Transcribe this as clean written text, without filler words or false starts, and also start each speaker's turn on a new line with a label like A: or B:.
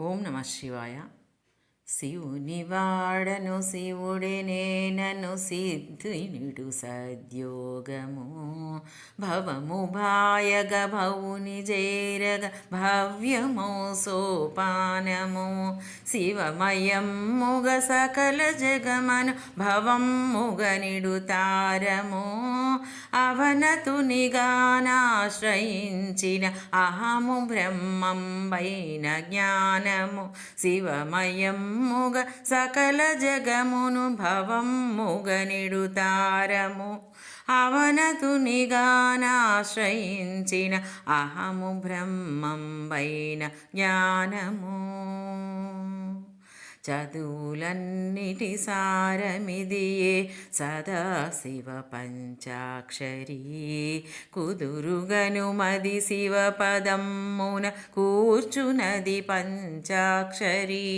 A: ఓం నమ శివాయ. శివుని వాడను శివుడే నేనను సిద్ధినిడు సద్యోగము భవము భాయగ భవుని చేరగ భవ్యమో సోపానము శివమయం ముగ సకల జగమను భవం ముగనిడు తారము అవనతునిగానాశ్రయించిన అహము బ్రహ్మం వైన జ్ఞానము శివమయం ముగ సకల జగమును భవం ముగనిడు తారము అవనతునిగానాశ్రయించిన అహము బ్రహ్మం వైన జ్ఞానము చదువులన్నిటి సారమిదియే సదాశివ పంచాక్షరీ కుదురుగను మది శివ పదమ్మున కూర్చునది పంచాక్షరీ.